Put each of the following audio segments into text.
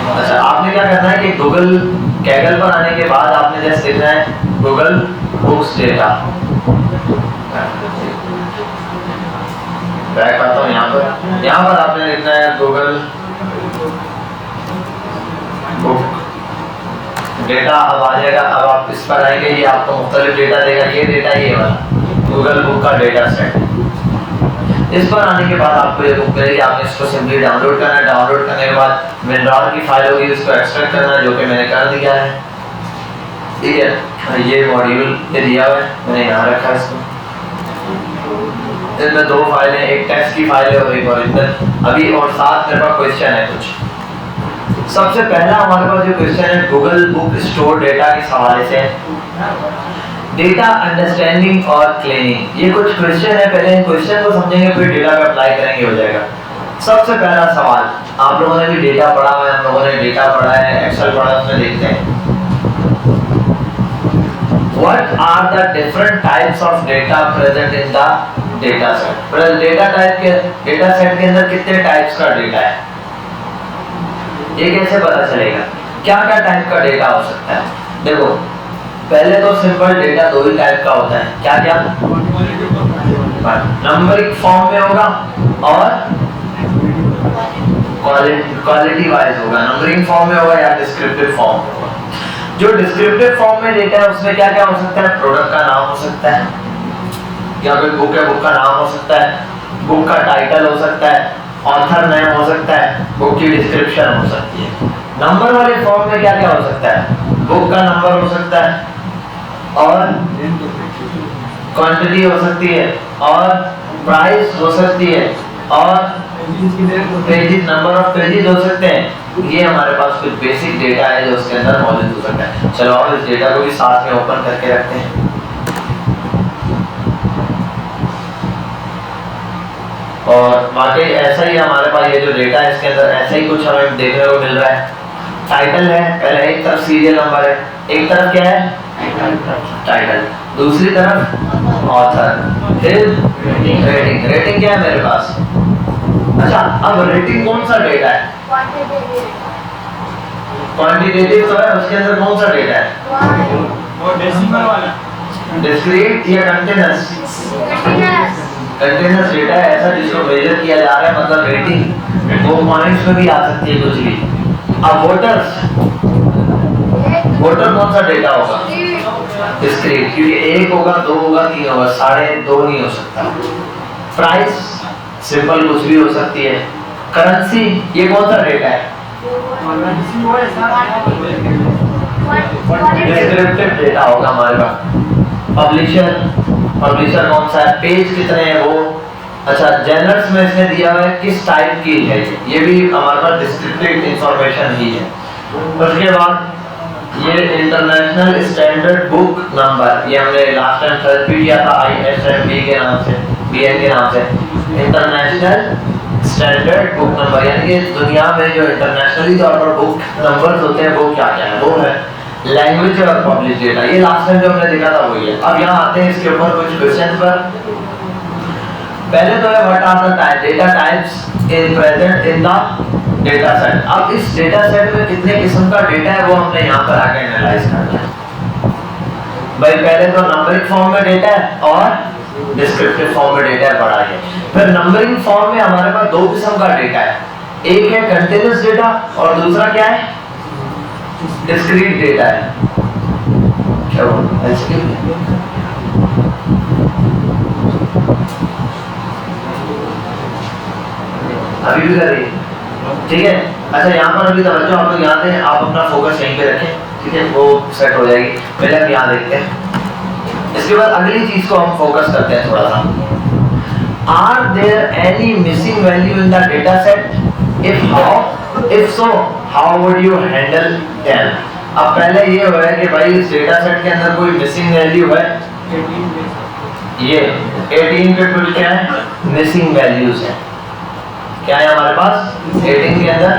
अच्छा, आपने क्या करना है कि गूगल कैगल पर आने के बाद आपने जैसे लिखना है गूगल बुक्स डेटा। बैक आता हूँ यहाँ पर आपने लिखना है गूगल बुक डेटा। अब आ जाएगा, अब आप इस पर आएंगे, ये आपको मुख्तलिफ डेटा देगा, ये डेटा ये वाला गूगल बुक का डेटा सेट। इस पर आने के बाद आपको ये बुक मिलेगी, आपने इसको सिंपली डाउनलोड करना है। डाउनलोड करने के बाद विनरॉल की फाइल होगी, उसको एक्सट्रैक्ट करना है, जो कि मैंने कर दिया है। ठीक है, ये मॉड्यूल ये दिया हुआ है, मैंने यहाँ रखा है इसको। इसमें दो फाइलें, एक टेक्स्ट की फाइल है और एक ओरिजिनल। अभी और साथ मेरे पास क्वेश्चन है कुछ। सबसे पहला हमारे पास जो क्वेश्चन है गूगल बुक स्टोर डेटा के हवाले से, डेटा अंडरस्टैंडिंग और क्लीनिंग। ये कुछ क्वेश्चन है, पहले इन क्वेश्चन को समझेंगे फिर डेटा पे अप्लाई करेंगे, हो जाएगा। सबसे पहला सवाल, आप लोगों ने भी डेटा पढ़ा हुआ है, हम लोगों ने डेटा पढ़ा है, एक्सेल पढ़ा है, उसमें देखते हैं What are the different types of data present in the data set? Data set के अंदर कितने टाइप्स का डेटा है, ये कैसे पता चलेगा? क्या क्या टाइप का डेटा हो सकता है? देखो, पहले तो सिंपल डेटा दो ही टाइप का होता है। क्या क्या? नंबरिक फॉर्म में होगा और क्वालिटी वाइज होगा। नंबरिंग फॉर्म में होगा या डिस्क्रिप्टिव फॉर्म में होगा। जो डिस्क्रिप्टिव फॉर्म में डेटा है उसमें क्या क्या हो सकता है? प्रोडक्ट का नाम हो सकता है, या फिर बुक है, बुक का नाम हो सकता है, बुक का टाइटल हो सकता है, ऑथर नेम हो सकता है, बुक की डिस्क्रिप्शन हो सकती है। नंबर वाले फॉर्म में क्या क्या हो सकता है? बुक का नंबर हो सकता है और क्वांटिटी हो सकती है और प्राइस हो सकती है और पेजेस, नंबर ऑफ पेजेस हो सकते हैं। ये हमारे पास कुछ बेसिक डेटा है जो उसके अंदर मौजूद हो सकता है। चलो और इस डेटा को भी साथ में ओपन करके रखते हैं। और बाकी ऐसा ही हमारे पास ये जो डेटा है इसके अंदर ऐसा ही कुछ हमें देखने को मिल रहा है। टाइटल है, पहले एक तरफ सीरियल नंबर है, एक तरफ क्या है? टाइटल, दूसरी तरफ ऑथर, फिर रेटिंग। रेटिंग क्या है मेरे पास? अच्छा, अब रेटिंग कौन सा डेटा है? क्वांटिटेटिव तो है, उसके अंदर कौन सा डेटा है? वो डेसिमल वाला, डिस्क्रीट या कंटीन्यूअस? कंटीन्यूअस डेटा है ऐसा जिसको मेजर किया जा रहा है, मतलब रेटिंग वो पॉइंट्स में भी आ सकती है कुछ भी। अब वोटर कौन सा डेटा होगा? डिस्क्रीट, क्योंकि एक होगा, दो होगा, तीन होगा, 2.5 नहीं हो सकता। प्राइस सिंपल कुछ भी हो सकती है। करेंसी ये कौन सा डेटा है? डिस्क्रिप्टिव डेटा होगा हमारे पास। पब्लिशर कौन सा है, पेज कितने हैं वो। अच्छा, जनरल्स में इसने दिया हुआ है किस टाइप की है, ये भी हमारे पास डिस्क्रिप्टिव इंफॉर्मेशन ही है। उसके बाद ये इंटरनेशनल स्टैंडर्ड बुक नंबर, ये हमने लास्ट टाइम सर्च भी किया था ISMB के नाम से, BN के नाम से, इंटरनेशनल स्टैंडर्ड बुक नंबर। यानी कि दुनिया में जो इंटरनेशनली तौर पर बुक नंबर्स होते हैं वो क्या क्या है, वो है लैंग्वेज और पब्लिश डेटा। ये लास्ट टाइम जो हमने देखा था वही है। अब यहाँ आते हैं इसके ऊपर कुछ क्वेश्चन पर। पहले तो है what are the data types in present in the data set. अब इस डेटा सेट में कितने किस्म का डेटा है वो हमने यहाँ पर आके एनालाइज करना है। भाई पहले तो नंबरिंग फॉर्म में डेटा है और डिस्क्रिप्टिव फॉर्म में डेटा है, पढ़ा है। फिर नंबरिंग फॉर्म में हमारे पास दो किस्म का डेटा है, एक है कंटीन्यूअस डेटा और दूसरा क्या है? डिस्क्रीट डेटा है। क्या अभी भी कर रही है? ठीक है। अच्छा, यहाँ पर अभी तवज्जो आप लोग यहाँ दें, आप अपना फोकस यहीं पे रखें, ठीक है, वो सेट हो जाएगी। पहले हम यहाँ देखते हैं, इसके बाद अगली चीज को हम फोकस करते हैं थोड़ा सा। Are there any missing value in the data set? If so how would you handle them? अब पहले ये हो है कि भाई इस डेटा सेट के अंदर कोई मिसिंग वैल्यू है, ये 18 पे कुछ क्या है? मिसिंग वैल्यूज है। क्या है हमारे पास? 18 के अंदर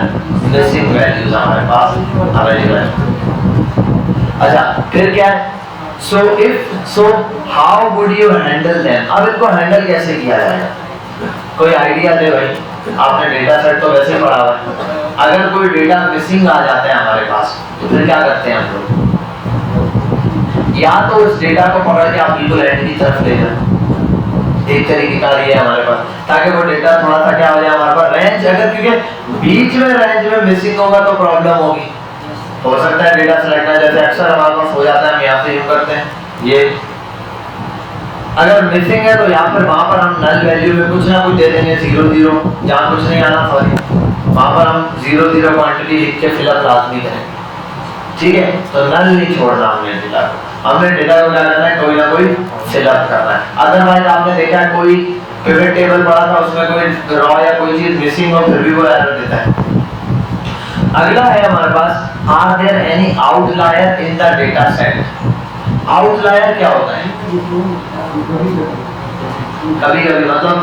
मिसिंग वैल्यूज हमारे पास अवेलेबल है। अच्छा, फिर क्या है? सो how would you handle them? अब इनको हैंडल कैसे किया जाएगा? कोई आइडिया दे भाई, आपने डेटा सेट तो वैसे पढ़ा हुआ है। अगर कोई डेटा मिसिंग आ जाता है हमारे पास तो फिर क्या करते हैं हम लोग, या तो उस डेटा को पकड़ के आप बिल्कुल एंड की तरफ ले जाओ, एक तरीके का ये है हमारे पास, ताकि वो डेटा थोड़ा सा क्या हो जाए हमारे पास रेंज, अगर क्योंकि बीच में रेंज में मिसिंग होगा तो प्रॉब्लम होगी, हो सकता है डेटा सेलेक्ट ना, जैसे अक्सर हमारे पास हो जाता है, हम यहाँ से यूज करते हैं ये, अगर मिसिंग है तो यहाँ पर वहां पर हम नल वैल्यू में कुछ ना कुछ दे देंगे 0 0, जहाँ कुछ नहीं आना सॉरी, वहां पर हम 0 0 क्वांटिटी लिख के फिलअप लाजमी करेंगे, ठीक है। तो नल नहीं छोड़ना हमने डेटा को, हमने डेटा को क्या करना है, कोई ना कोई फिलअप करना है। अदरवाइज आपने देखा है कोई पिवट टेबल पड़ा था, उसमें कोई रॉ या कोई चीज मिसिंग हो फिर भी वो एरर देता है। अगला है हमारे पास, are there any outlier in the data set. Outlier क्या होता है, कभी कभी मतलब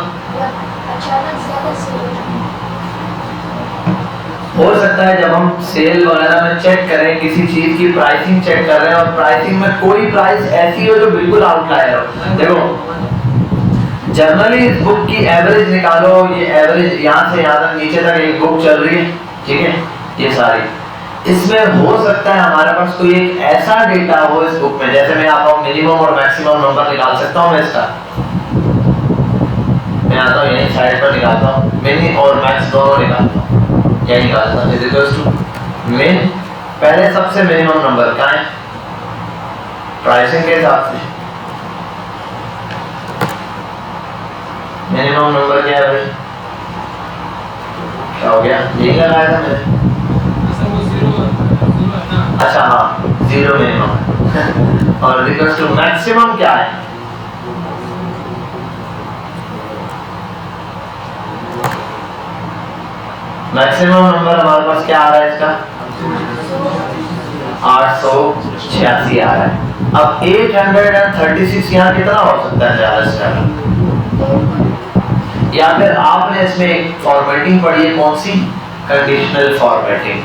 हो सकता है जब हम सेल वगैरह में चेक करें, किसी चीज की प्राइसिंग चेक कर रहे हैं और प्राइसिंग में कोई प्राइस ऐसी हो जो बिल्कुल आउटलायर हो। देखो जनरली इस बुक की एवरेज निकालो, ये एवरेज यहाँ से यहाँ तक नीचे तक एक बुक चल रही है, ठीक है, ये सारी, इसमें हो सकता है हमारे पास कोई एक ऐसा डेटा हो इस बुक में, जैसे मैं आता हूँ मिनिमम और मैक्सिमम नंबर निकाल सकता हूँ मैं इसका, मैं आता हूँ यहीं साइड पर निकालता हूँ, मिनी और मैक्स दोनों निकालता हूँ, यही निकालता हूँ, इज इक्वल्स टू मिन, पहले सबसे मिनिमम नंबर क्या है प्राइसिंग के हिसाब से, मिनिमम नंबर क्या है भाई, क्या हो गया, यही लगाया था मैंने, अच्छा हाँ 0 मिनिमम और इक्वल्स टू मैक्सिमम क्या है, मैक्सिमम नंबर हमारे पास क्या आ रहा है इसका 886 आ रहा है। अब 836 यहाँ कितना हो सकता है ज्यादा से ज्यादा, या फिर आपने इसमें एक फॉर्मेटिंग पढ़ी है, कौन सी, कंडीशनल फॉर्मेटिंग,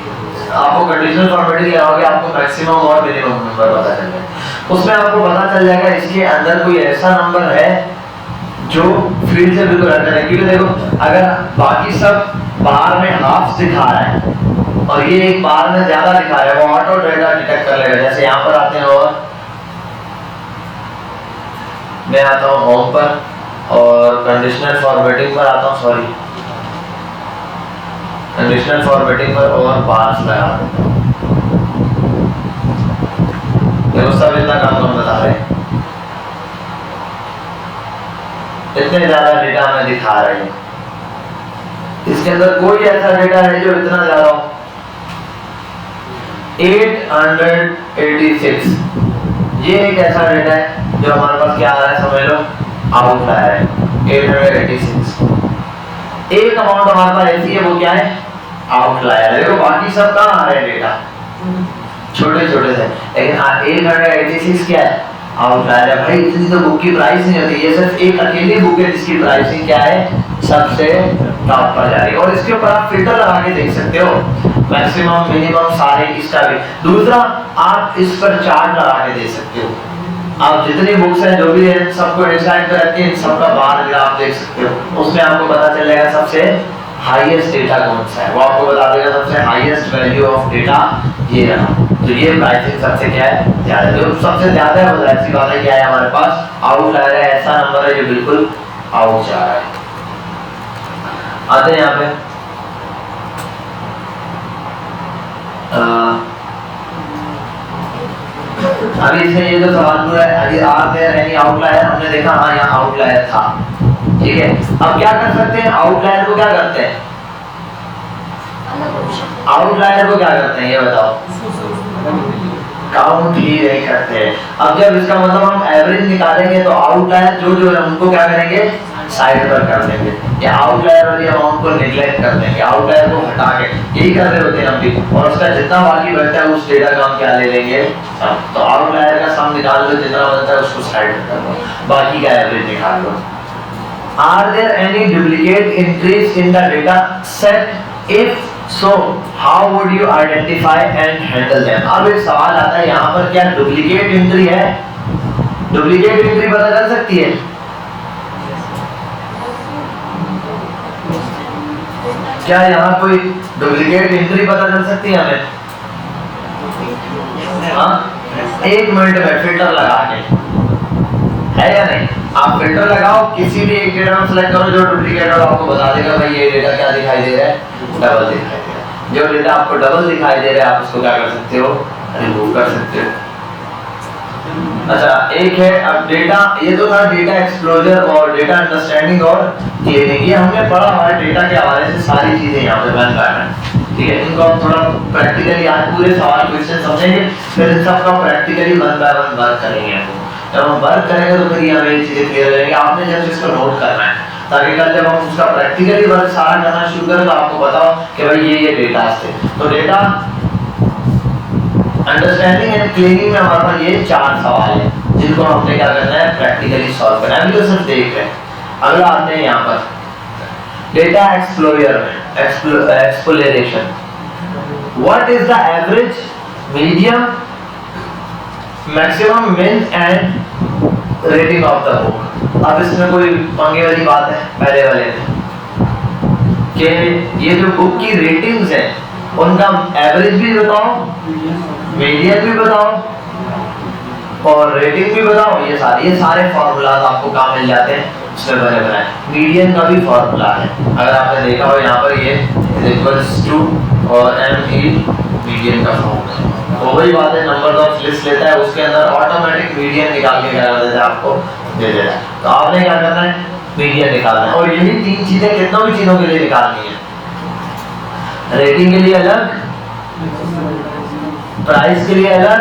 आपको कंडीशनल फॉर्मेटिंग लगाओगे आपको मैक्सिमम और मिनिमम नंबर पता चल जाएगा, उसमें आपको पता चल जाएगा इसके अंदर कोई ऐसा नंबर है जो फील्ड से बिल्कुल हट है, क्योंकि देखो अगर बाकी सब बार में हाफ दिखा रहा है और ये एक बार में ज्यादा दिखा रहा है, वो ऑटो डेटा डिटेक्ट कर लेगा। जैसे यहाँ पर आते हैं और मैं आता हूँ होम पर और कंडीशनल फॉर्मेटिंग पर आता हूँ, सॉरी कंडीशनल फॉर्मेटिंग पर और बार्स लगा देता हूँ, देखो सब इतना काम बता रहे हैं, इतने ज्यादा डेटा हमें दिखा रहे हैं, इसके अंदर कोई ऐसा डेटा है जो इतना ज्यादा हो, 886 ये एक ऐसा डेटा है जो हमारे पास क्या आ रहा है, समझ लो आउटलायर है 886, एक अमाउंट हमारे पास ऐसी है वो क्या है आउटलायर है। देखो बाकी सब कहाँ आ रहे हैं डेटा छोटे छोटे से, लेकिन 886 क्या है आउटलायर है। भाई इतनी तो बुक की प्राइस नहीं होती, ये सिर्फ एक अकेली बुक है जिसकी प्राइसिंग क्या है सबसे टॉप पर जा रही है, और इसके ऊपर आप फिल्टर लगा के देख सकते हो मैक्सिमम मिनिमम सारे इसका भी। दूसरा आप इस पर चार्ट लगा के दे सकते हो, आप जितनी बुक्स हैं जो भी है सबको डिसाइड कर रख के सबका बार ग्राफ देख सकते हो, उसमें आपको पता चल जाएगा सबसे हाईएस्ट डेटा कौन सा है, वो आपको बता देगा सबसे हाईएस्ट वैल्यू ऑफ डेटा ये रहा, तो ये प्राइसिंग सबसे क्या है ज्यादा, जो सबसे ज्यादा है वो ऐसी बात है क्या है हमारे पास आउटलायर है, ऐसा नंबर है जो बिल्कुल आउट जा रहा है। आते हैं यहाँ पे अभी इसमें ये जो सवाल पूरा है, अभी आर देयर एनी आउटलायर, हमने देखा हाँ यहाँ आउटलायर था, ठीक है। अब क्या कर सकते हैं, आउटलायर को क्या करते हैं, आउटलायर को क्या करते हैं ये बताओ, काउंट ही नहीं करते हैं। अब जब इसका मतलब हम एवरेज निकालेंगे तो आउटलायर जो जो है उनको क्या करेंगे साइड पर कर देंगे, या आउटलायर वाली अमाउंट को नेग्लेक्ट कर देंगे, आउटलायर को हटा के, यही कर रहे होते हैं हम भी, और उसका जितना बाकी बचता है उस डेटा का हम क्या ले लेंगे, तो आउटलायर का सम निकाल लो, जितना बनता है उसको साइड कर दो, बाकी का एवरेज निकाल लो। Are there any duplicate entries in the data set, if so how would you identify and handle them। अब एक सवाल आता है यहाँ पर क्या डुप्लीकेट एंट्री है, डुप्लीकेट एंट्री पता चल सकती है, क्या यहाँ कोई डुप्लीकेट एंट्री पता चल सकती है हमें? हाँ, 1 मिनट में फिल्टर लगा के, है या नहीं? आप फिल्टर लगाओ, किसी भी एक डेटा में सेलेक्ट करो जो डुप्लीकेट हो, आपको बता देगा भाई ये डेटा क्या दिखाई दे रहा है, डबल दिखाई दे रहा है। जो डेटा आपको डबल दिखाई दे रहा है आप उसको क्या कर सकते हो, रिमूव कर सकते हो। अच्छा, एक है अब डेटा, ये तो था डेटा एक्सप्लोजर और डेटा अंडरस्टैंडिंग और क्लीनिंग। ये हमने पढ़ा हमारे डेटा के हवाले से सारी चीजें यहाँ पे बन रहा है, ठीक है। इनको हम थोड़ा प्रैक्टिकली आज पूरे सवाल क्वेश्चन समझेंगे, फिर इन सब का practically one by one work करेंगे। जब हम वर्क करेंगे तो फिर हमें ये चीजें क्लियर हो जाएंगी। आपने जब इसको नोट करना है ताकि कल जब हम उसका प्रैक्टिकली वर्क सारा करना शुरू करें तो आपको बताओ कि भाई ये डेटा थे। तो डेटा अंडरस्टैंडिंग एंड क्लीनिंग में हमारे पास ये 4 सवाल है जिनको हमने क्या करना है, प्रैक्टिकली सॉल्व करना है। अभी तो सिर्फ देख रहे हैं। अगला आते हैं यहाँ पर डेटा एक्सप्लोरर में, exploration. What is the average, medium, maximum, min and rating of the book. अब इसमें कोई पंगे वाली बात है पहले वाले में कि ये जो बुक की रेटिंग्स हैं उनका एवरेज भी बताओ, मीडियन भी बताओ और रेटिंग भी बताओ। ये सारे फॉर्मूलाज आपको कहाँ मिल जाते हैं, उसमें बने बनाए। मीडियन का भी फॉर्मूला है, अगर आपने देखा हो यहाँ पर ये इक्वल्स टू और ME मीडियन का फॉर्मूला। वो वही बात है, नंबर ऑफ लिस्ट लेता है उसके अंदर ऑटोमेटिक मीडियन निकाल के क्या कर देता है, आपको दे देता है। तो आपने क्या करना है, मीडियन निकालना है। और यही 3 चीजें कितनों भी चीजों के लिए निकालनी है। रेटिंग के लिए अलग, प्राइस के लिए अलग,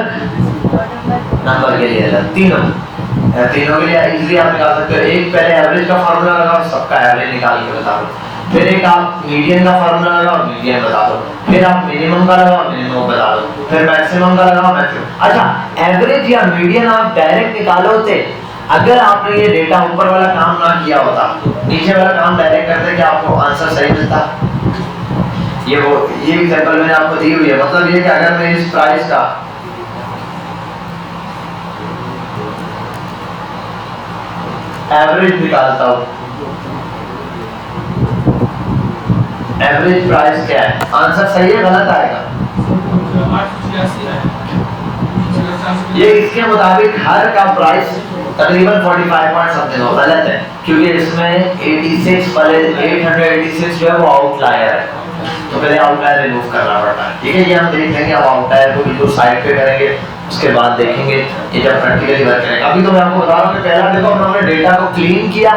नंबर के लिए अलग, तीनों के लिए इजीली आप निकाल सकते हो। एक पहले एवरेज का फार्मूला लगाओ, सबका एवरेज निकाल के बता दो। फिर एक आप मीडियन का फार्मूला लगाओ, मीडियन बता दो। फिर आप मिनिमम का लगाओ, मिनिमम बता दो। फिर मैक्सिमम का लगाओ, मैक्सिमम। अच्छा, एवरेज या मीडियन आप डायरेक्ट निकालोते अगर आपने ये डेटा ऊपर वाला काम ना किया होता, नीचे वाला काम डायरेक्ट करते, क्या आपको आंसर सही मिलता? ये एग्जांपल मैंने आपको दी हुई है। मतलब ये कि अगर मैं इस प्राइस का एवरेज निकालता हूं, एवरेज प्राइस क्या है, आंसर सही है गलत आएगा? ये इसके मुताबिक हर का प्राइस तकरीबन 45 पॉइंट समथिंग हो, गलत है क्योंकि इसमें 86 वाले 886 जो है वो आउटलायर है, तो पहले आउटलायर रिमूव करना पड़ता है। ठीक है, ये हम देख लेंगे। अब आउटलायर को बिल्कुल साइड पे करेंगे, उसके बाद देखेंगे ये जब प्रैक्टिकली वर्क करेंगे। अभी तो मैं आपको बता रहा हूँ कि पहला देखो हमने डेटा को क्लीन किया।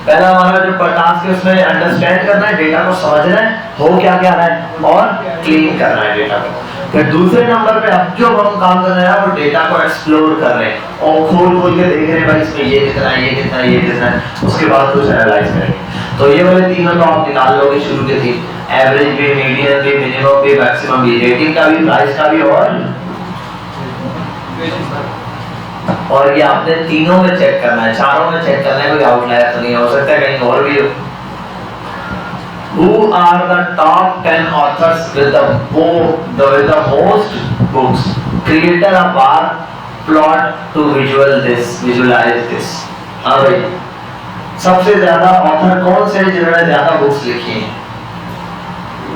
पहला हमारा जो टास्क है उसमें अंडरस्टैंड करना है, डेटा को समझना है, हो क्या क्या रहा है और क्लीन करना है डेटा को। फिर दूसरे नंबर पे अब जो हम काम कर रहे हैं वो डेटा को एक्सप्लोर कर रहे हैं और खोल के देख रहे हैं भाई इसमें ये कितना है, ये कितना है, ये कितना है, उसके बाद कुछ एनालाइज करेंगे। तो ये वाले तीनों तो आप निकाल लोगे शुरू के 3, एवरेज भी, मीडियन भी, मिनिमम भी, मैक्सिमम भी, रेटिंग का भी, प्राइस का भी और ये आपने तीनों में चेक करना है, चारों में चेक करना है, कोई आउटलायर तो नहीं हो सकता है कहीं और भी हो। Who are the top 10 authors with the most books? Create a bar plot to visualize this. हाँ भाई, सबसे ज्यादा ऑथर कौन से जिन्होंने ज्यादा बुक्स लिखी हैं?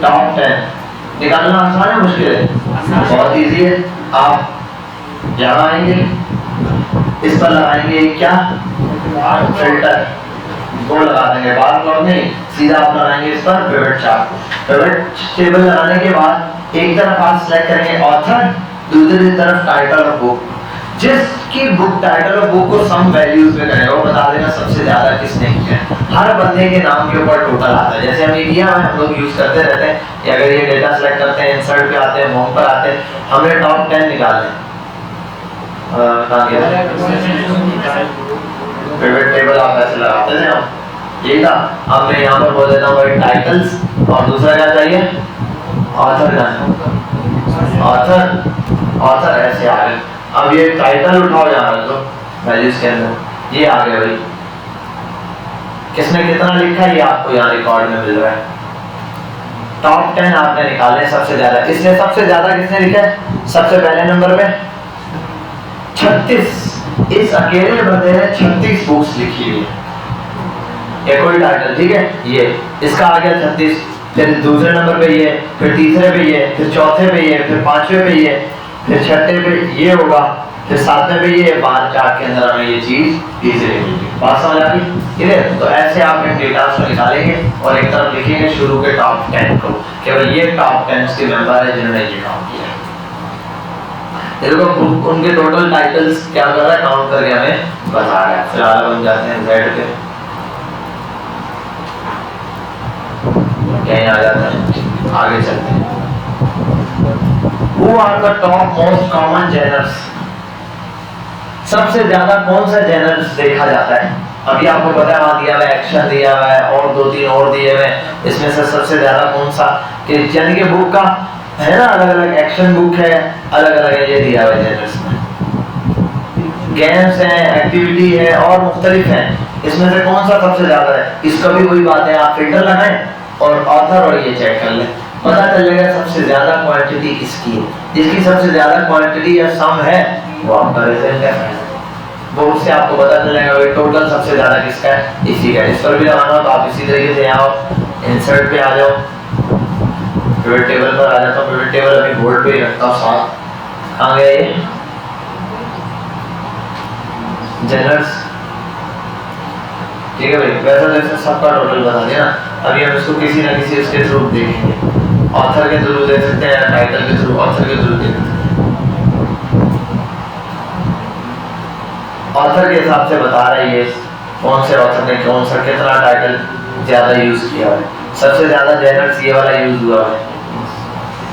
टॉप 10 निकालना आसान है मुश्किल है? बहुत इजी है। आप यहाँ आएंगे, इस पर लगाएंगे क्या, फिल्टर, वो लगा देंगे, बार प्लॉट नहीं, सीधा आप लगाएंगे इस पर पिवट चार्ट। पिवट टेबल लगाने के बाद एक तरफ आप सिलेक्ट करेंगे ऑथर, दूसरी तरफ टाइटल ऑफ बुक। जिसकी बुक टाइटल ऑफ बुक को सम वैल्यूज में करेगा वो बता देगा सबसे ज्यादा किसने किया है। हर बंदे के नाम के ऊपर टोटल आता है, जैसे हमें किया है हम लोग यूज करते रहते हैं। अगर ये डेटा सेलेक्ट करते हैं, इंसर्ट पे आते हैं, होम पर आते हैं, हमने टॉप 10 निकालने पिवट टेबल आप ऐसे लगाते थे हम, यही था। अब मैं यहाँ पर बोल देता हूँ टाइटल्स और दूसरा क्या चाहिए, ऑथर का, ऑथर ऐसे आ गए। अब ये टाइटल उठाओ यहाँ रख दो वैल्यूज के अंदर, ये आ गया भाई, किसने कितना लिखा है ये आपको यहाँ रिकॉर्ड में मिल रहा है। टॉप 10 आपने निकाले सबसे ज्यादा, इसने सबसे ज्यादा किसने लिखा है, सबसे पहले नंबर पे 36, इस अकेले बंदे ने 36 बुक्स लिखी हुई है। ये कोई टाइटल, ठीक है, ये इसका आ गया 36। फिर दूसरे नंबर पे ये, फिर तीसरे पे ये, फिर चौथे पे ये, फिर पांचवे पे ये, फिर छठे पे ये होगा, फिर सातवें पे ये, बार चार्ट के अंदर हमें ये चीज इजीली मिलेगी। बात समझ आ गई? क्लियर? तो ऐसे आप इन डेटा को निकालेंगे और एक तरफ लिखेंगे शुरू के टॉप 10 को, केवल ये टॉप 10 के मेंबर है जिन्होंने ये काम किया है। देखो उनके टोटल टाइटल्स क्या कर रहा है, काउंट करके हमें बता रहा है। फिलहाल हम जाते हैं Z पे, कहीं आ जाता है, आगे चलते हैं। Who are the top most common genres? सबसे ज्यादा कौन सा जेनर्स देखा जाता है? अभी आपको पता है वहां दिया हुआ है, एक्शन दिया हुआ है और दो तीन और दिए हुए हैं। इसमें से सबसे ज्यादा कौन सा, कि यानी कि बुक का है ना, अलग अलग एक्शन बुक है, अलग अलग है, ये दिया हुआ है जेनर्स में। गेम्स हैं, एक्टिविटी है और मुख्तलिफ है। इसमें से कौन सा सबसे ज्यादा है? इसका भी वही बात है, आप फिल्टर लगाएं और ऑथर और ये चेक कर लें, पता चलेगा सबसे ज्यादा क्वांटिटी किसकी है। जिसकी सबसे ज्यादा क्वांटिटी या सम है वो आपका रिजल्ट है, वो उससे आपको पता चलेगा कि टोटल सबसे ज्यादा किसका है, इसी का। इस पर भी लगाना हो तो आप इसी तरीके से आओ, इंसर्ट पे आ जाओ, पिवट टेबल पर आ जाता हूँ। पिवट टेबल अभी बोर्ड पे ही रखता हूँ साथ। कहाँ गया ये जेनर्स? ठीक है भाई, वैसा जैसे सबका टोटल बता दिया ना। अभी हम इसको किसी ना किसी उसके थ्रू देखेंगे, ऑथर के थ्रू दे सकते हैं, टाइटल के थ्रू, ऑथर के थ्रू दे सकते हैं। ऑथर के हिसाब से बता रहा है ये कौन से ऑथर ने कौन सा कितना टाइटल ज्यादा यूज किया है, सबसे ज्यादा जेनर्स ये वाला यूज हुआ है।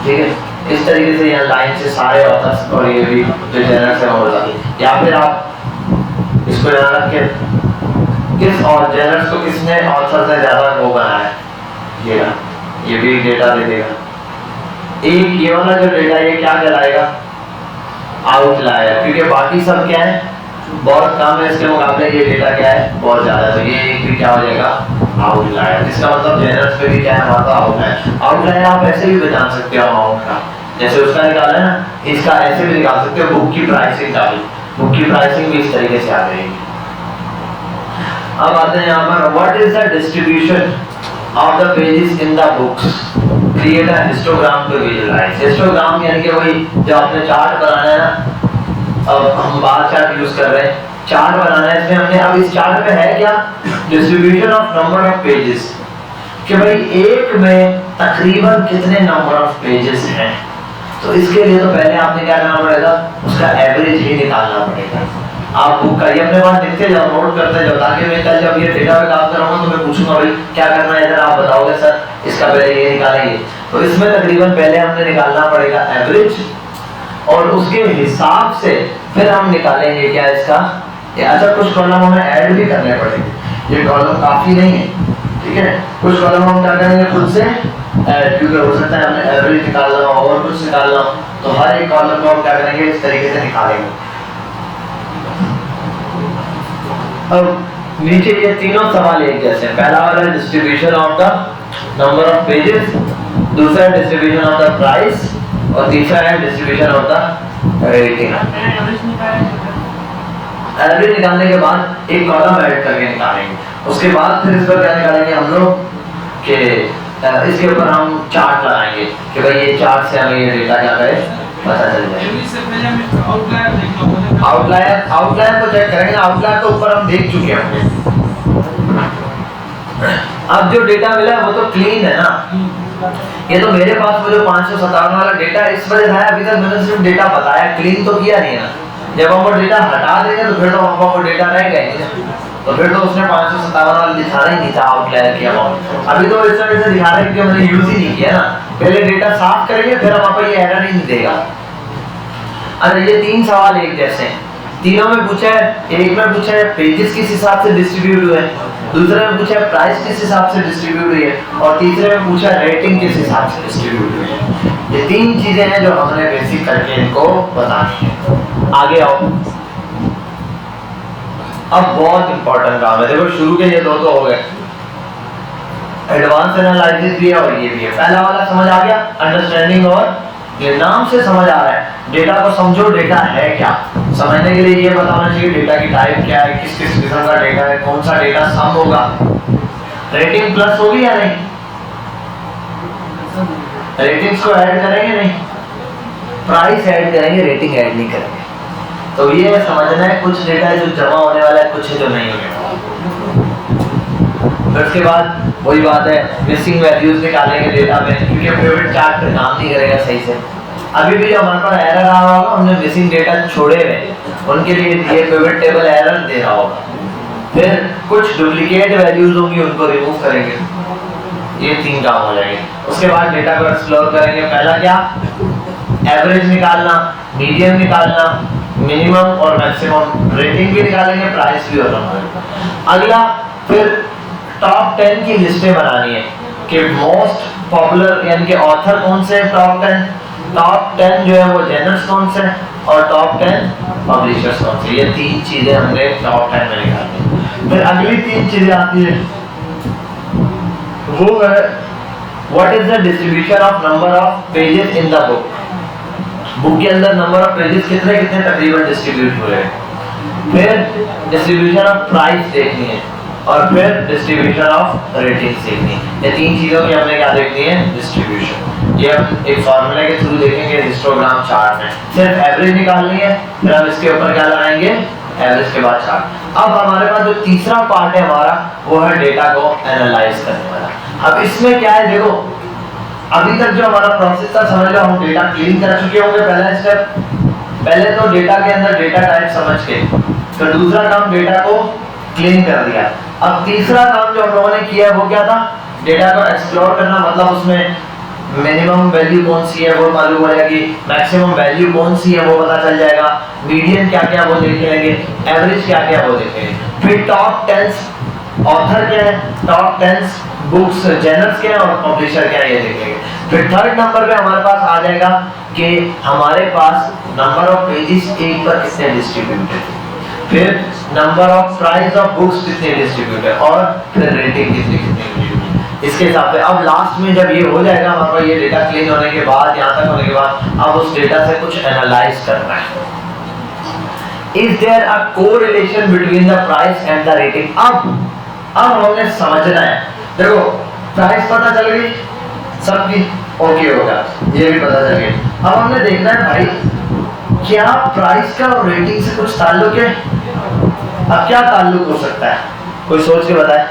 ठीक है, इस तरीके से यहाँ लाइन से सारे ऑथर्स और ये भी जो जेनर्स है वो बता दें। या फिर आप इसको यहाँ रख के किस और जेनर्स को किसने ऑथर से ज्यादा वो बनाया है, ये भी डेटा दे देगा। एक ये वाला जो डेटा ये क्या कहलाएगा, आउटलायर, क्योंकि बाकी सब क्या है बहुत कम है, इसके मुकाबले ये डेटा क्या है बहुत ज्यादा है, तो ये एक भी क्या हो जाएगा आउटलायर। इसका मतलब जेनर्स पे भी क्या है हमारा आउटलायर। आउटलायर आप ऐसे भी बता सकते हो अमाउंट का, जैसे उसका निकाला है ना, इसका ऐसे भी निकाल सकते हो। बुक की प्राइसिंग का भी, बुक की प्राइसिंग भी इस तरीके से आ जाएगी। अब आते हैं यहाँ पर, what is the distribution of the pages in the books, create a histogram to visualise. Histogram यानी कि वही जो आपने चार्ट बनाना है ना, अब हम बार चार्ट यूज कर रहे हैं, चार्ट बनाना है इसमें हमने। अब इस चार्ट पे है क्या, distribution of number of pages, कि भाई एक में तकरीबन कितने नंबर ऑफ पेजेस हैं। तो इसके लिए तो पहले आपने क्या करना पड़ेगा, उसका एवरेज ही निकालना पड़ेगा। आप बुक का ये अपने पास लिखते जाओ, नोट करते जाओ, ताकि मैं कल जब ये डेटा पे काम करूंगा तो मैं पूछूंगा भाई क्या करना है, इधर आप बताओगे सर इसका पहले ये निकालेंगे। तो इसमें तकरीबन पहले हमने निकालना पड़ेगा एवरेज, और उसके हिसाब से फिर हम निकालेंगे क्या इसका। अच्छा, कुछ कॉलम हमें ऐड भी करने पड़ेंगे, ये कॉलम काफी नहीं है, ठीक है। कुछ कॉलम हम क्या करेंगे खुद से ऐड, क्योंकि हो सकता है हमने एवरेज निकालना हो और कुछ निकालना हो, तो हर एक कॉलम को हम क्या करेंगे इस तरीके से निकालेंगे। अब नीचे ये तीनों सवाल एक जैसे हैं। पहला वाला distribution of the number of pages, दूसरा डिस्ट्रीब्यूशन ऑफ द प्राइस, और तीसरा है distribution of the rating. Average निकालने के बाद एक कॉलम ऐड करके निकालेंगे, उसके बाद फिर इस पर क्या निकालेंगे हम लोग कि इसके ऊपर हम चार्ट लगाएंगे कि भाई ये चार्ट से हमें ये डेटा क्या करे पता चल जाए। आउटलायर को चेक करेंगे, आउटलायर तो ऊपर हम देख चुके हैं। अब जो डेटा मिला है वो तो क्लीन है ना, ये तो मेरे पास वो जो 557 वाला डेटा इस वजह से अभी तक मैंने सिर्फ डेटा बताया, क्लीन तो किया नहीं है ना। जब हम वो डेटा हटा देंगे तो फिर तो हम वो डेटा रह गए, तो फिर तो उसने 557 वाला दिखाना ही नहीं था आउटलायर की अमाउंट। अभी तो इस तरह से दिखा रहे हैं कि मैंने यूज ही नहीं किया ना, पहले डेटा साफ करेंगे फिर हम आपको ये एरर ही नहीं देगा। अरे ये तीन सवाल एक जैसे हैं, तीनों में पूछा है, एक में पूछा है पेजेस किस हिसाब से डिस्ट्रीब्यूट हुए, दूसरे में पूछा है प्राइस किस हिसाब से डिस्ट्रीब्यूट हुई है, और तीसरे में पूछा है रेटिंग किस हिसाब से डिस्ट्रीब्यूट हुई है। ये तीन चीजें हैं जो हमने बेसिक करके इनको बतानी है। आगे आओ, अब बहुत इंपॉर्टेंट काम है। देखो शुरू के ये दो तो हो गए, एडवांस एनालिसिस भी है और ये भी है। पहला वाला समझ आ गया, अंडरस्टैंडिंग, और ये नाम से समझ आ रहा है डेटा को समझो, डेटा है क्या। समझने के लिए ये पता होना चाहिए डेटा की टाइप क्या है, किस किस किस्म का डेटा है, कौन सा डेटा सम होगा, रेटिंग प्लस होगी या नहीं, रेटिंग्स को ऐड करेंगे नहीं, प्राइस ऐड करेंगे, रेटिंग ऐड नहीं करेंगे। तो ये समझना है कुछ डेटा है जो जमा होने वाला है, कुछ है जो नहीं होने वाला। फिर उसके बाद वही बात है, मिसिंग वैल्यूज निकालेंगे डेटा में, क्योंकि पिवट चार्ट पे काम नहीं करेगा सही से। अभी भी जो हमारे पास एरर आ रहा होगा, हमने मिसिंग डेटा छोड़े हुए, उनके लिए ये पिवट टेबल एरर दे रहा होगा। फिर कुछ डुप्लीकेट वैल्यूज होंगी, उनको रिमूव करेंगे। ये 3 काम हो जाएंगे। उसके बाद डेटा को एक्सप्लोर करेंगे। पहला क्या, एवरेज निकालना, मीडियन निकालना, मिनिमम और मैक्सिमम, रेटिंग भी निकालेंगे, प्राइस भी होगा हमारे। अगला फिर टॉप 10 की लिस्टें बनानी है कि मोस्ट पॉपुलर यानी कि ऑथर कौन से हैं, टॉप 10 जो है वो जर्नल्स कौन से हैं और टॉप 10 पब्लिशर्स कौन से। ये 3 चीजें हमने टॉप 10 में निकालनी है। फिर अगली 3 चीजें आती है, वो है what is the distribution of number of pages in the book के अंदर नंबर ऑफ पेजेस कितने कितने तकरीबन डिस्ट्रीब्यूट हुए हैं। फिर डिस्ट्रीब्यूशन ऑफ प्राइस देखनी है और फिर डिस्ट्रीब्यूशन ऑफ रेटिंग्स देखनी है। ये 3 चीजों की हमने क्या देखनी है, डिस्ट्रीब्यूशन। ये हम एक फार्मूले के थ्रू देखेंगे हिस्टोग्राम चार्ट में। सिर्फ एवरेज निकालनी है, फिर हम इसके ऊपर क्या लगाएंगे, एवरेज के बाद चार्ट। अब हमारे पास जो तीसरा पार्ट है हमारा, वो है डेटा को एनालाइज करने वाला। अब इसमें क्या है, देखो अभी तक जो हमारा प्रोसेस था, समझ लो हम डेटा क्लीन कर चुके होंगे। पहला स्टेप, पहले तो डेटा के अंदर डेटा टाइप समझ के, फिर दूसरा काम डेटा को क्लीन कर दिया। अब तीसरा काम जो हम लोगों ने किया वो क्या था, डेटा को एक्सप्लोर करना, मतलब उसमें मिनिमम वैल्यू कौन सी है वो मालूम हो जाएगी, मैक्सिमम वैल्यू कौन सी है वो पता चल जाएगा, मीडियन क्या क्या वो देख लेंगे, एवरेज क्या क्या वो देखेंगे। फिर टॉप 10 ऑथर क्या है, टॉप 10 बुक्स जर्नल्स क्या है और पब्लिशर क्या है ये देखेंगे। फिर थर्ड नंबर पे हमारे पास आ जाएगा कि हमारे पास नंबर ऑफ पेजेस एक पर कितने डिस्ट्रीब्यूटेड, फिर number of price of books कितने डिस्ट्रीब्यूटेड और फिर रेटिंग कितनी कितनी। इसके हिसाब से अब लास्ट में जब ये हो जाएगा हमारे पास, ये डेटा क्लीन होने के बाद, यहाँ तक होने के बाद, अब उस डेटा से कुछ एनालाइज करना है। Is there a correlation between the price and the rating. अब हमने समझना है, देखो प्राइस पता चल गई सबकी, ओके होगा, ये भी पता चल गया। अब हमने देखना है भाई क्या प्राइस का और रेटिंग से कुछ ताल्लुक है। अब क्या ताल्लुक हो सकता है, कोई सोच के बताए।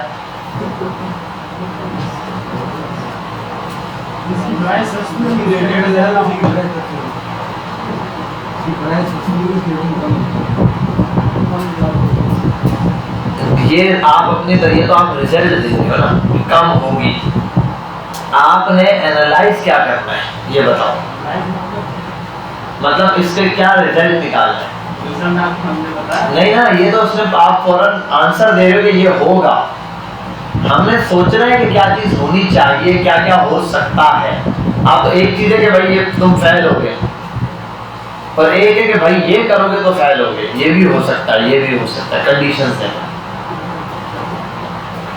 ये आप अपने तरीके तो आप रिजल्ट देते हो ना, कम होगी, आपने एनालाइज क्या करना है ये बताओ, मतलब इससे क्या रिजल्ट निकालना है। नहीं ना, ये तो उसने आप फौरन आंसर दे रहे हो कि ये होगा। हमने सोचना है कि क्या चीज होनी चाहिए, क्या क्या हो सकता है। आप तो एक चीज है कि भाई ये तुम फेल होगे, और एक है कि भाई ये करोगे तो फेल होगे, ये भी हो सकता है, ये भी हो सकता है, कंडीशंस है।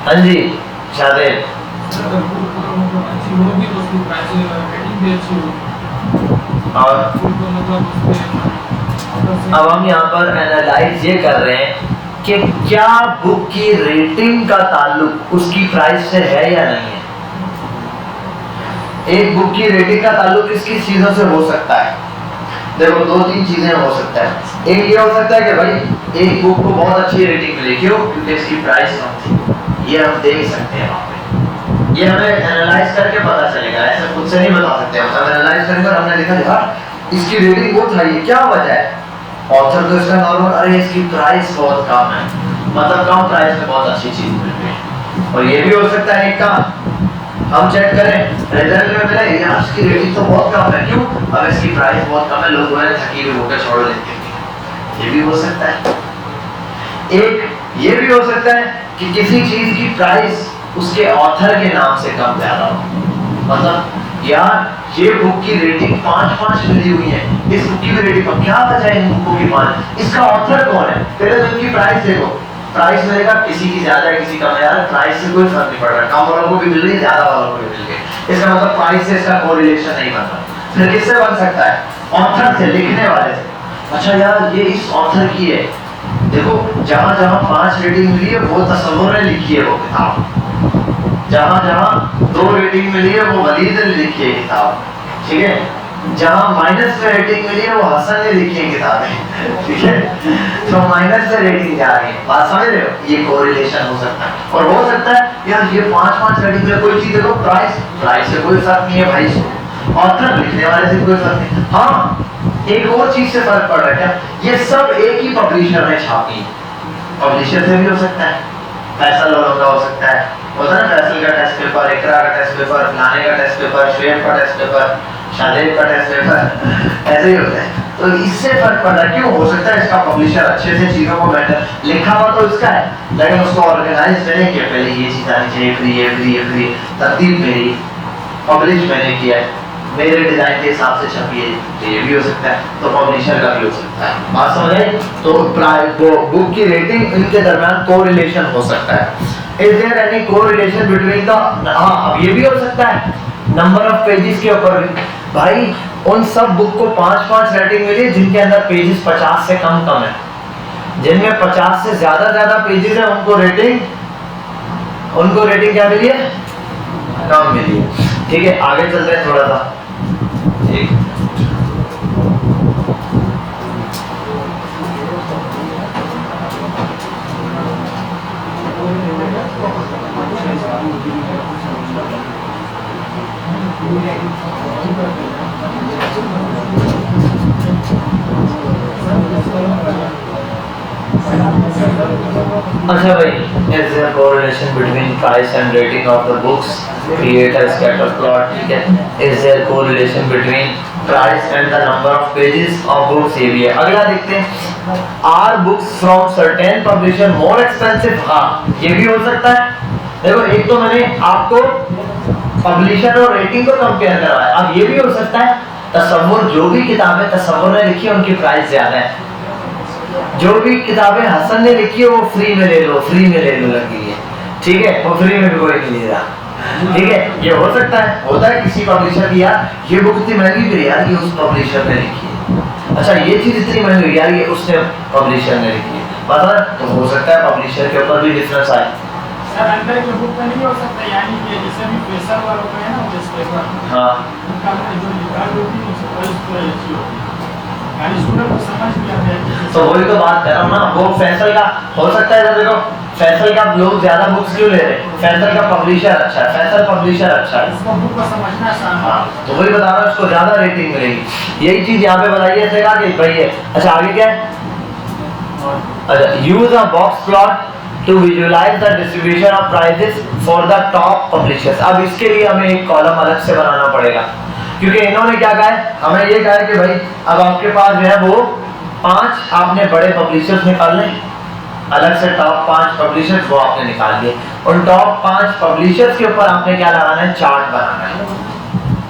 हाँ जी शादेब, और अब हम यहाँ पर एनालाइज ये कर रहे हैं कि क्या बुक की रेटिंग का ताल्लुक उसकी प्राइस से है या नहीं है। एक बुक की रेटिंग का ताल्लुक किस किस चीजों से हो सकता है, देखो 2-3 चीजें हो सकता है। एक ये हो सकता है कि भाई एक बुक को बहुत अच्छी रेटिंग मिली, क्यों, क्योंकि इसकी प्राइस कम थी, ये हम देख सकते हैं वहाँ पे, ये हमें एनालाइज करके पता चलेगा, ऐसे खुद से नहीं बता सकते हम। एनालाइज करेंगे और हमने लिखा यार इसकी रेटिंग वो था, ये क्या वजह है। ऑथर तो इसका नॉर्मल, अरे इसकी प्राइस बहुत कम है, मतलब कम प्राइस में बहुत अच्छी चीज मिल रही है। और ये भी हो सकता है एक का हम चेक करें रिजल्ट में मिले यार इसकी रेटिंग तो बहुत कम है, क्यों, अब इसकी प्राइस बहुत कम है, लोग बोले थकी हुई होकर छोड़ देते हैं, ये भी हो सकता है। एक ये भी हो सकता है कि किसी चीज की प्राइस उसके ऑथर के नाम से कम ज्यादा हो, मतलब यार ये बुक की रेटिंग 5 मिली हुई है, इस बुक की भी रेटिंग कम, क्या वजह है इन बुकों की 5, इसका ऑथर कौन है। पहले तो इनकी प्राइस देखो, प्राइस मिलेगा किसी की ज्यादा है किसी कम है, यार प्राइस से कोई फर्क नहीं पड़ रहा, कम वालों को भी मिल रही है ज्यादा वालों को भी मिल रही है, इसका मतलब प्राइस से इसका कोरिलेशन नहीं बन रहा। फिर किससे बन सकता है, ऑथर से, लिखने वाले से। अच्छा यार ये इस ऑथर की है, देखो जहां जहां 5 रेटिंग मिली है वो तस्वीर ने लिखी है वो किताब, जहां जहां 2 रेटिंग मिली है वो वलीद ने लिखी है किताब, ठीक है। जहां माइनस में रेटिंग मिली है वो हसन ने लिखी है किताबें, ठीक है। तो माइनस में रेटिंग जा रही है, बात समझ रहे हो? ये कोरिलेशन हो सकता है। और हो सकता है यार ये 5-5 रेटिंग में कोई चीज देखो, प्राइस से कोई फर्क नहीं है भाई, ऑथर लिखने वाले से कोई फर्क नहीं। हाँ एक और चीज से फर्क पड़ रहा है क्या, ये सब एक ही पब्लिशर ने छापी, पब्लिशर से भी हो सकता है, फैसल वालों का हो सकता है, होता है ना फैसल का टेस्ट पेपर, इकरा का टेस्ट पेपर, फलाने का टेस्ट पेपर, शुएब का टेस्ट पेपर, शादेब का टेस्ट पेपर, ऐसे ही होता है। तो इससे फर्क पड़ रहा है, क्यों हो सकता है इसका पब्लिशर अच्छे से चीजों को बेटर लिखा हुआ तो इसका है, लेकिन उसको ऑर्गेनाइज करने के पहले ये चीज आनी चाहिए, फ्री तरतीब मेरी, पब्लिश मैंने किया है, मेरे डिजाइन के हिसाब से छपी है, ये भी हो सकता है, तो पब्लिशर का भी हो सकता है। बात समझे? तो वो बुक की रेटिंग इनके दरमियान कोरिलेशन हो सकता है। Is there any correlation between the, हाँ अब ये भी हो सकता है नंबर ऑफ पेजेस के ऊपर भी। भाई उन सब बुक को 5-5 रेटिंग मिली जिनके अंदर पेजेस 50 से कम है, जिनमें 50 से ज्यादा पेजेस है उनको रेटिंग क्या मिली है? कम मिली है, ठीक है। आगे चलते हैं थोड़ा सा, ठीक। अच्छा भाई, is there correlation between price and rating of the books? Create a scatter plot, ठीक है। Is there correlation between price and the number of pages of books? ये भी है। अगला देखते हैं, are books from certain publisher more expensive? हाँ ये भी हो सकता है। देखो एक तो मैंने आपको पब्लिशर और रेटिंग को कंपेयर करवाया, अब ये भी हो सकता है तसव्वुर, जो भी किताबें तसव्वुर ने लिखी है उनकी प्राइस ज्यादा है, जो भी किताबें हसन ने लिखी है वो फ्री में ले लो लगी है, ठीक है, वो फ्री में भी कोई नहीं ले रहा, ठीक है। ये हो सकता है, होता है किसी पब्लिशर की यार ये बुक इतनी महंगी थी यार, ये उस पब्लिशर ने लिखी है, अच्छा ये चीज इतनी महंगी यार ये उसने पब्लिशर ने लिखी है, पता है? तो हो सकता है पब्लिशर के ऊपर भी डिफरेंस आए। सर अंदर के बुक में नहीं हो सकता, यानी कि जैसे भी प्रेशर वालों का है ना टेस्ट पेपर, हाँ उनका जो निकाल होती है उसको पूरा अच्छी होती है, यानी स्टूडेंट को समझ में आता है। तो वही तो बात कर रहा हूँ ना, वो फैसल का हो सकता है, देखो फैसल का लोग ज्यादा बुक्स क्यों ले रहे हैं, फैसल का पब्लिशर अच्छा है, फैसल पब्लिशर अच्छा है, इसको बुक को समझना आसान है। हाँ तो वही बता रहा हूँ, उसको ज्यादा रेटिंग मिलेगी, यही चीज यहाँ पे बताइए ऐसे का कि भाई है। अच्छा आगे क्या है, अच्छा use a box plot to visualize the distribution of prices for the top publishers। अब इसके लिए हमें एक कॉलम अलग से बनाना पड़ेगा, क्योंकि इन्होंने क्या कहा है, हमें ये कहा है कि भाई अब आपके पास जो है वो 5 आपने बड़े पब्लिशर्स निकाल लें, अलग से टॉप 5 पब्लिशर्स वो आपने निकाल लिए, उन टॉप 5 पब्लिशर्स के ऊपर आपने क्या लगाना है, चार्ट बनाना है,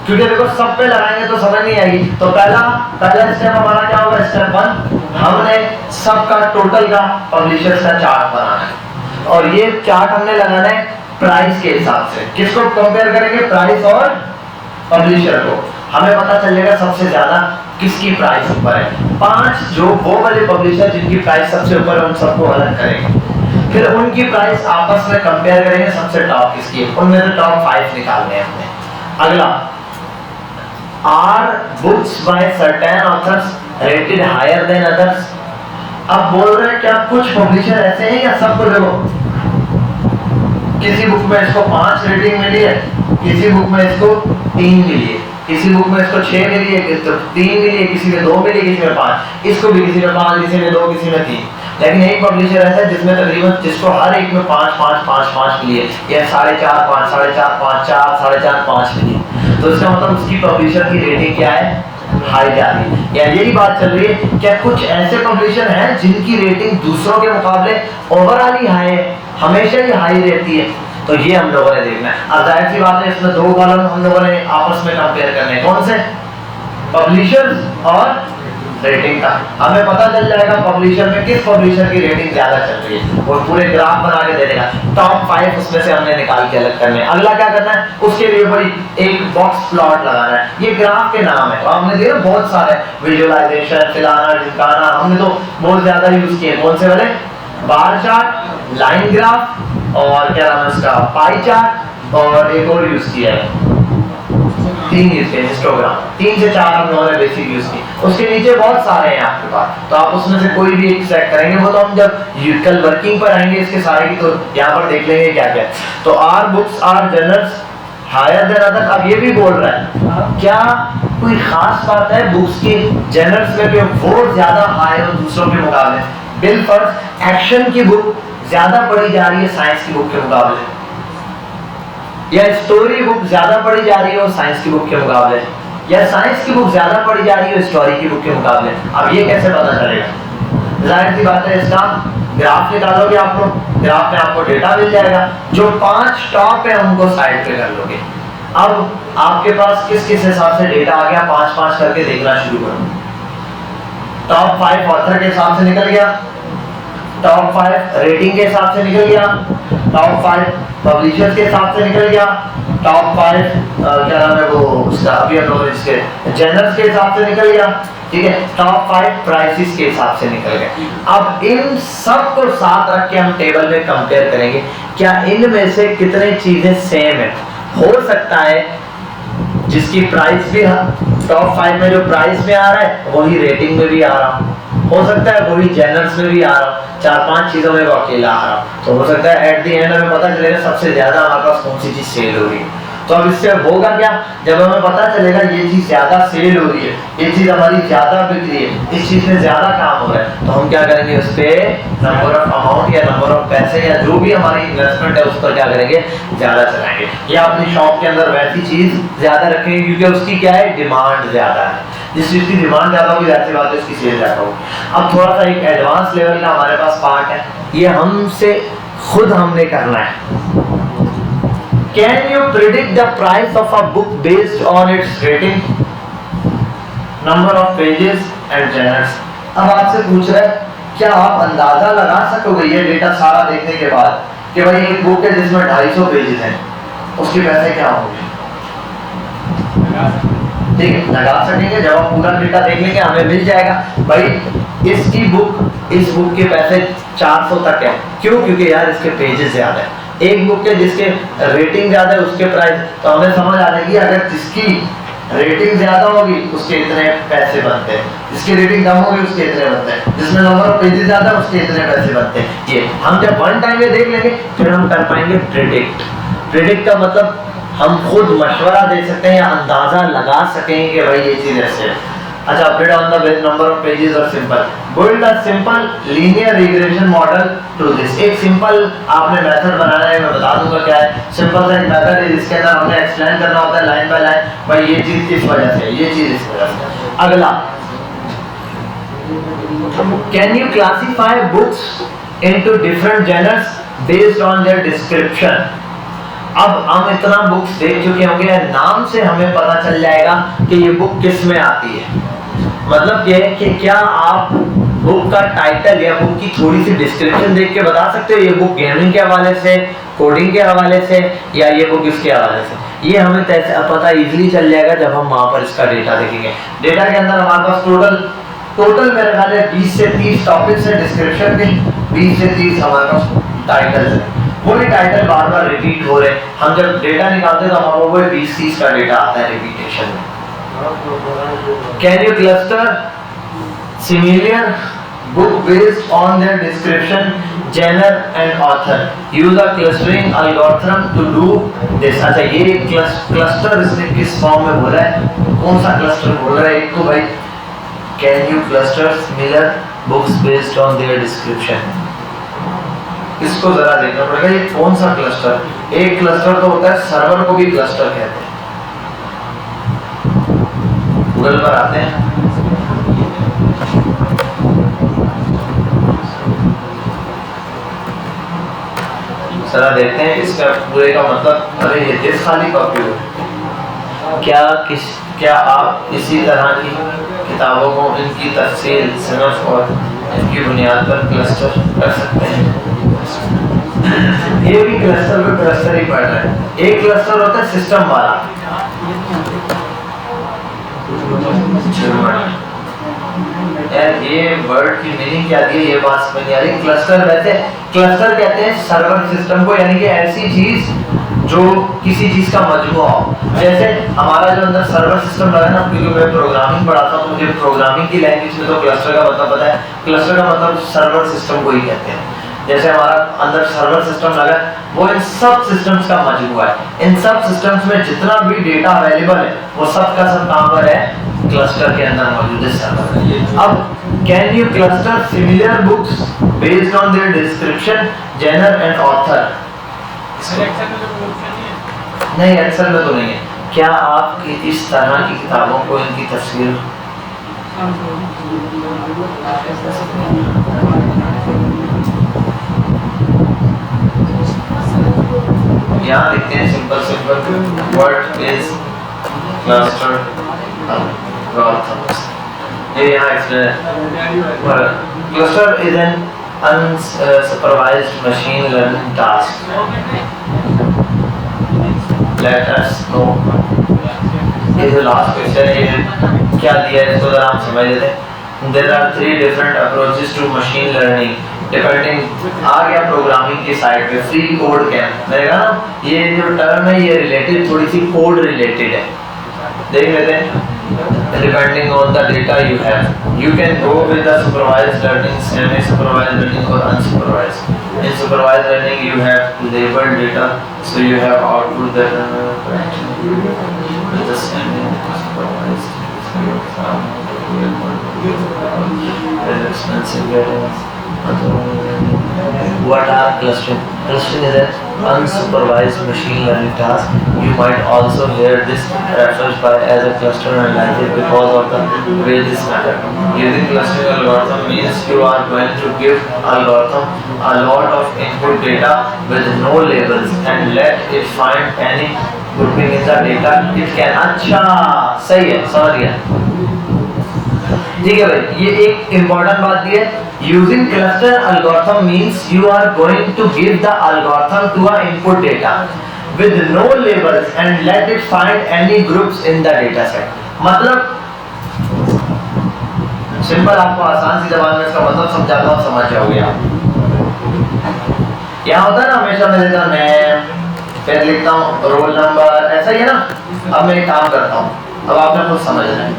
क्योंकि देखो सब पे लगाएंगे तो समझ नहीं आएगी। तो पहला स्टेप हमारा क्या होगा, स्टेप 1 हमने सबका टोटल का पब्लिशर्स का चार्ट बनाना है, और ये चार्ट हमने लगाना है प्राइस के हिसाब से। किसको कंपेयर करेंगे, प्राइस और पब्लिशर को, हमें पता चलेगा सबसे ज्यादा किसकी प्राइस ऊपर है। 5 जो वो वाले पब्लिशर जिनकी प्राइस सबसे ऊपर है उन सबको अलग करेंगे, फिर उनकी प्राइस आपस में कंपेयर करेंगे, सबसे टॉप किसकी है, उनमें से टॉप 5 निकालने हैं हमने। अगला, are books by certain authors rated higher than others. अब बोल रहे हैं क्या कुछ पब्लिशर ऐसे हैं या सबको, देखो किसी बुक में इसको 5 रेटिंग मिली है, किसी बुक में इसको 3 मिली है, किसी बुक में इसको 6 मिली है, किसी 3 मिली है, किसी में 2 मिली, किसी में 5, इसको भी किसी में 5, किसी में 2, किसी में 3, लेकिन एक पब्लिशर ऐसा है जिसमें तकरीबन जिसको हर एक में 5 5 5 5 मिली है, या 4.5 5 4.5 5 4 4.5 5 मिली है, तो इसका मतलब उसकी पब्लिशर की रेटिंग क्या है, हाई जा रही है। या यही बात चल रही है क्या कुछ ऐसे पब्लिशर हैं जिनकी रेटिंग दूसरों के मुकाबले ओवरऑल ही हाई है, हमेशा ही हाई रहती है, तो ये हम लोगों ने देखना है। अब जाहिर सी बात है इसमें 2 कॉलम हम लोगों ने आपस में कंपेयर करने हैं, कौन से, पब्लिशर्स और रेटिंग का। हमें पता चल जाएगा पब्लिशर में किस पब्लिशर की रेटिंग ज्यादा चल रही है, और पूरे ग्राफ बना के दे देगा, टॉप 5 उसमें से हमने निकाल के अलग करने हैं। अगला क्या करना है, उसके लिए भाई एक बॉक्स प्लॉट लगाना है, ये ग्राफ के नाम है, हमने देखा बहुत सारे विजुअलाइजेशन, फिलाना, ढिमकाना, हमने तो बहुत ज्यादा यूज किए, कौन से वाले, बार चार्ट, लाइन ग्राफ, और क्या नाम है उसका, पाई चार्ट, और एक और यूज किया है, 3 यूज किए हिस्टोग्राम, 3 से 4 हम लोगों ने बेसिक यूज की। उसके नीचे बहुत सारे हैं आपके पास, तो आप उसमें से कोई भी एक सेलेक्ट करेंगे, वो तो हम जब कल वर्किंग पर आएंगे इसके सारे की, तो यहाँ पर देख लेंगे क्या क्या। तो are books or journals higher than other. अब ये भी बोल रहा है क्या कोई खास बात है बुक्स की जर्नल्स में कि वो ज्यादा हाई हो दूसरों के मुकाबले? बिल फर्स्ट एक्शन की बुक ज्यादा पढ़ी जा रही है साइंस की बुक के मुकाबले, या स्टोरी बुक ज्यादा पढ़ी जा रही है साइंस की बुक के मुकाबले, या साइंस की बुक ज्यादा पढ़ी जा रही है स्टोरी की बुक के मुकाबले? अब ये कैसे पता चलेगा? जाहिर सी बात है, इसका ग्राफ निकालोगे आप लोग, ग्राफ में आपको डेटा मिल जाएगा, जो 5 टॉप है उनको साइड पे कर लोगे। अब आपके पास किस किस हिसाब से डेटा आ गया, 5-5 करके देखना शुरू करो। टॉप 5 ऑथर के हिसाब से निकल गया, टॉप 5 रेटिंग के हिसाब से निकल गया, टॉप 5 पब्लिशर्स के हिसाब से निकल गया, टॉप 5 क्या नाम है वो उसका अभी हम लोग इसके जर्नल्स के हिसाब से निकल गया, ठीक है, टॉप 5 प्राइसेस के हिसाब से निकल गए। अब इन सब को साथ रख के हम टेबल में कंपेयर करेंगे, क्या इनमें से कितने चीजें सेम है। हो सकता है जिसकी प्राइस भी टॉप 5 में जो प्राइस में आ रहा है वही रेटिंग में भी आ रहा, हो सकता है वही जर्नल्स में भी आ रहा, 4-5 चीजों में वो अकेला आ रहा, तो हो सकता है एट द एंड हमें पता चलेगा सबसे ज्यादा हमारे पास कौन सी चीज सेल हो रही है। तो अब इससे होगा क्या, जब हमें पता चलेगा ये चीज ज्यादा सेल हो रही है, ये चीज हमारी ज्यादा बिक रही है, इस चीज में ज्यादा काम हो रहा है, तो हम क्या करेंगे उस पे नंबर ऑफ अमाउंट या नंबर ऑफ पैसे या जो भी हमारी इन्वेस्टमेंट है उस पर क्या करेंगे, ज्यादा चलाएंगे, या अपनी शॉप के अंदर वैसी चीज ज्यादा रखेंगे क्योंकि उसकी क्या है डिमांड ज्यादा है। जिस चीज की डिमांड ज्यादा होगी जाहिर सी बात है उसकी सेल ज्यादा होगी। अब थोड़ा सा एक एडवांस लेवल का हमारे पास पार्ट है, ये हमसे खुद हमने करना है। Can you predict the price of a book based on its rating, number of pages and genres? अब आपसे पूछ रहा है क्या आप अंदाजा लगा सकोगे ये डेटा सारा देखने के बाद कि भाई एक बुक है जिसमें 250 पेजेस हैं, उसके पैसे क्या होंगे? ठीक है, लगा सकेंगे। जब हम पूरा डेटा देख लेंगे हमें मिल जाएगा भाई इसकी बुक, इस बुक के पैसे 400 तक है। क्यों? क्योंकि यार इसके पेजेस ज्यादा है। एक बुक के जिसके रेटिंग ज्यादा है उसके प्राइस, तो हमें समझ आ जाएगी अगर जिसकी रेटिंग ज्यादा होगी उसके इतने पैसे बनते हैं, जिसकी रेटिंग कम होगी उसके इतने बनते हैं, जिसमें नंबर ऑफ पेजेस ज्यादा है उसके इतने पैसे बनते हैं। ये हम जब वन टाइम में देख लेंगे फिर हम कर पाएंगे प्रेडिक्ट। प्रेडिक्ट का मतलब हम खुद मशवरा दे सकते हैं या अंदाजा लगा सकेंगे कि भाई ये चीज ऐसे है। अच्छा, update on the number of pages और simple build a simple linear regression model to this. एक सिंपल आपने मेथड बनाना है, मैं बता दूंगा क्या है। सिंपल सा एक मेथड है जिसके अंदर हमने एक्सप्लेन करना होता है लाइन बाय लाइन, भाई ये चीज इस वजह से, ये चीज इस वजह से। अगला, can you classify books into different genres based on their description. अब हम इतना बुक्स देख चुके होंगे, नाम से हमें पता चल जाएगा कि ये बुक किस में आती है। मतलब ये कि क्या आप बुक का टाइटल या बुक की थोड़ी सी डिस्क्रिप्शन देख के बता सकते हो ये बुक गेमिंग के हवाले से, कोडिंग के हवाले से, या ये बुक इसके हवाले से। ये हमें पता इजीली चल जाएगा जब हम वहां पर इसका डेटा देखेंगे। डेटा के अंदर हमारे पास टोटल मेरे ख्याल है 20 से 30 टॉपिक्स है डिस्क्रिप्शन के, 20 से 30 हमारे पास टाइटल्स है। वही टाइटल बार बार रिपीट हो रहे, हम जब डेटा निकालते हैं तो हमारे वो 20-30 का डेटा आता है रिपीटेशन में। Can you cluster similar book based on their description, genre and author, use a clustering algorithm to do this. अच्छा, ये क्लस्टर इसने किस फॉर्म में बोला है, कौन सा क्लस्टर बोल रहा है? एक तो भाई can you cluster similar books based on their description, इसको जरा देखना पड़ेगा ये कौन सा क्लस्टर। एक क्लस्टर तो होता है सर्वर को भी क्लस्टर कहते हैं। गूगल पर आते हैं, जरा देखते हैं इसका पूरे का मतलब। अरे ये दिस खाली कॉपी हो, क्या आप इसी तरह की किताबों को इनकी तफसील, सनफ और इनकी बुनियाद पर क्लस्टर कर सकते हैं। ये भी क्लस्टर पे क्लस्टर ही पढ़ रहा है। एक क्लस्टर होता है सिस्टम वाला, यार ये वर्ड की मीनिंग क्या दी है ये बात समझ नहीं आ रही। क्लस्टर वैसे क्लस्टर कहते हैं सर्वर सिस्टम को, यानी कि ऐसी चीज जो किसी चीज का मजमूआ हो। जैसे हमारा जो अंदर सर्वर सिस्टम लगा ना, क्योंकि मैं प्रोग्रामिंग पढ़ाता हूँ तो मुझे प्रोग्रामिंग की लैंग्वेज में तो क्लस्टर का मतलब पता है। क्लस्टर का मतलब सर्वर सिस्टम को ही कहते हैं। जैसे हमारा अंदर सर्वर सिस्टम लगा है, वो इन सब सिस्टम्स का मजमूआ है। इन सब सिस्टम्स में जितना भी डेटा अवेलेबल है वो सब का सब कहाँ पर है, क्लस्टर के अंदर मौजूद है, सर्वर में। अब can you cluster similar books based on their description, genre and author? नहीं, एक्सेल में तो नहीं है। क्या आप इस तरह की किताबों को इनकी तस्वीर यहाँ लिखते हैं simple simple, what is cluster algorithms. ये यहाँ explain, cluster is an unsupervised machine learning task. Let us know. ये जो लास्ट क्वेश्चन है, ये क्या दिया है इसको जरा हम समझ लेते हैं। There are 3 different approaches to machine learning depending, आ गया प्रोग्रामिंग की साइड पे, फ्री कोड क्या मैंने कहा ना, ये जो टर्म है ये रिलेटेड, थोड़ी सी कोड रिलेटेड है, देख लेते हैं। Depending on the data you have, you can go with the supervised learning, semi-supervised learning or unsupervised. In supervised learning you have labeled data, so you have output that with the semi-supervised expensive. What are clustering? Clustering is an unsupervised machine learning task. You might also hear this referred by as a cluster analysis because of the way this matter. Using clustering algorithm means you are going to give algorithm a lot of input data with no labels and let it find any grouping in the data it can. अच्छा, सही है, समझ गया। ठीक है भाई, ये एक इम्पोर्टेंट बात दी है। Using cluster algorithm means you are going to give the algorithm to a input data with no labels and let it find any groups in the data set. मतलब सिंपल, आपको आसान सी जबान में इसका मतलब समझाता हूँ, समझ जाओगे आप। क्या होता है ना, हमेशा मैं देता हूँ नेम, फिर लिखता हूँ रोल नंबर, ऐसा ही है ना। अब मैं एक काम करता हूँ, अब आपने खुद समझना है।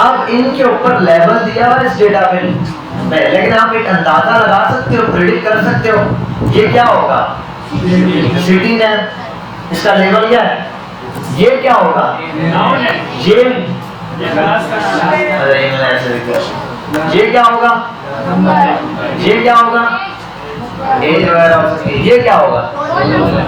अब इनके ऊपर लेवल दिया हुआ इस डेटा में, लेकिन आप एक अंदाजा लगा सकते हो, प्रेडिक्ट कर सकते हो ये क्या होगा, सिटी नेम, इसका लेवल क्या है, ये क्या होगा, ये क्या होगा, ये क्या होगा, एज वगैरह हो सकती है, ये क्या होगा,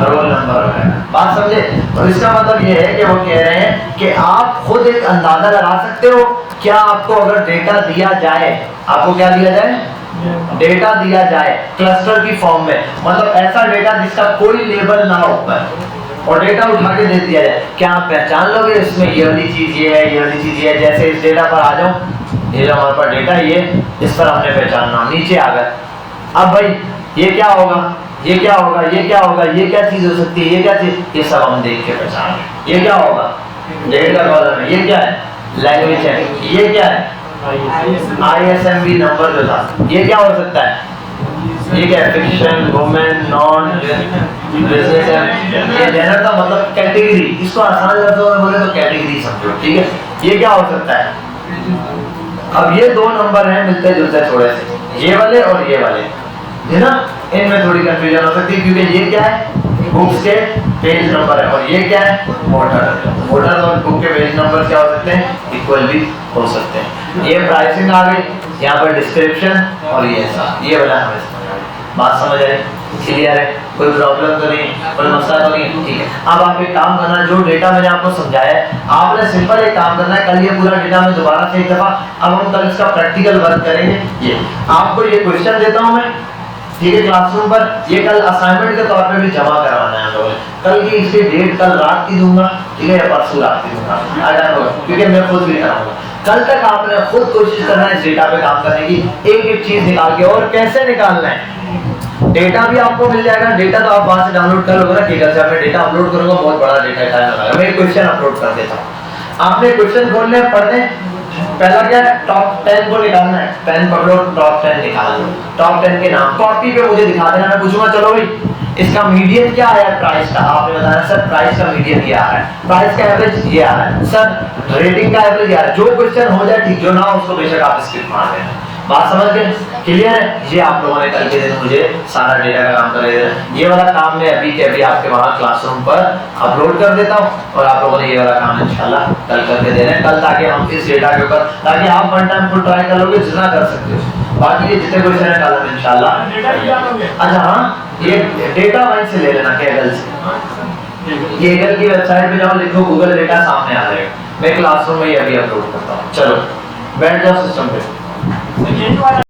रोल नंबर वगैरह। बात समझे? तो इसका मतलब ये है कि वो कह रहे हैं कि आप खुद एक अंदाजा लगा सकते हो। क्या आपको अगर डेटा दिया जाए, आपको क्या दिया जाए, डेटा दिया जाए क्लस्टर की फॉर्म में, मतलब ऐसा डेटा जिसका कोई लेबल ना हो ऊपर, और डेटा उठा के दे दिया जाए, क्या आप पहचान लोगे इसमें ये वाली चीज ये है, ये वाली चीज ये है। जैसे इस डेटा पर आ जाओ, ये जो हमारे पास डेटा, ये इस पर हमने पहचानना, नीचे आ गए। अब भाई ये क्या होगा, ये क्या होगा, ये क्या होगा, ये क्या चीज हो सकती है, ये क्या चीज, ये सब हम देख के पहचान। ये क्या होगा, डेट का कॉलम है, ये क्या है, लैंग्वेज है, ये क्या है, ISMB नंबर जो था, ये क्या हो सकता है, ये क्या है, फिक्शन, वुमेन, नॉन बिजनेस है, ये जेनर का मतलब कैटेगरी, इसको आसान लफ्जों में बोले तो कैटेगरी समझो, ठीक है। ये क्या हो सकता है, अब ये दो नंबर हैं मिलते जुलते थोड़े से, ये वाले और ये वाले, है ना, इनमें थोड़ी कंफ्यूजन हो सकती है, क्योंकि ये क्या है, बुक्स के पेज नंबर है, और ये क्या है, वोटर और बुक के पेज नंबर क्या हो सकते हैं, इक्वल भी हो सकते हैं। ये प्राइसिंग आ गई, यहाँ पर डिस्क्रिप्शन, और ये वाला हमें बात समझ आई, क्लियर है, कोई प्रॉब्लम तो नहीं, कोई मसला तो नहीं, ठीक है। अब आप एक काम करना, जो डेटा मैंने आपको समझाया है, आपने सिंपल एक काम करना है, कल ये पूरा डेटा मैं दोबारा से एक दफा, अब हम कल इसका प्रैक्टिकल वर्क करेंगे। ये आपको ये क्वेश्चन देता हूँ मैं, ठीक है, क्लासरूम पर, ये कल असाइनमेंट के तौर पे भी जमा करवाना है हम लोगों ने। कल की इसकी डेट कल रात की दूंगा, ठीक है, या परसों रात की दूंगा, क्योंकि मैं खुद भी कराऊंगा। कल तक आपने खुद कोशिश करना है इस डेटा पे काम करने की, एक एक चीज निकाल के। और कैसे निकालना है, डेटा भी आपको मिल जाएगा। डेटा तो आप वहां से डाउनलोड कर लोगे ना, गूगल से। अपने डेटा अपलोड करूंगा, बहुत बड़ा डेटा टाइम लगाएगा। मैं एक क्वेश्चन अपलोड कर देता हूँ, आपने क्वेश्चन खोलने पढ़ने। पहला क्या है, टॉप 10 को निकालना है। पेन पकड़ो, टॉप 10 निकाल लो। टॉप 10 के नाम कॉपी पे मुझे दिखा देना, मैं पूछूंगा चलो भाई इसका मीडियन क्या आया प्राइस का, आपने बताना सर प्राइस का मीडियन ये आ रहा है, प्राइस का एवरेज ये आ रहा है, सर रेटिंग का एवरेज ये आ रहा है। जो क्वेश्चन हो जाए ठीक, जो ना हो उसको बेशक आप स्किप मार देना। बात समझ गए, क्लियर है? ये आप लोगों ने कल के दिन मुझे सारा डेटा का काम करेगा। ये वाला काम मैं अभी के अभी आपके वहां क्लासरूम पर अपलोड कर देता हूँ, और आप लोगों ने ये वाला काम इंशाल्लाह कल करके दे रहे हैं कल, ताकि हम इस डेटा के ऊपर, ताकि आप वन टाइम फुल ट्राई कर लोगे जितना कर सकते हो। बाकी ये जितने क्वेश्चन है कल हम इंशाल्लाह। डेटा भी याद हो गया। अच्छा हाँ, ये डेटा वहीं से ले लेना, केगल से। केगल की वेबसाइट पे जाओ, लिखो गूगल डेटा, सामने आ जाएगा। मैं क्लासरूम में ये अभी अपलोड करता हूँ। चलो बैठ जाओ सिस्टम पे। यही वाला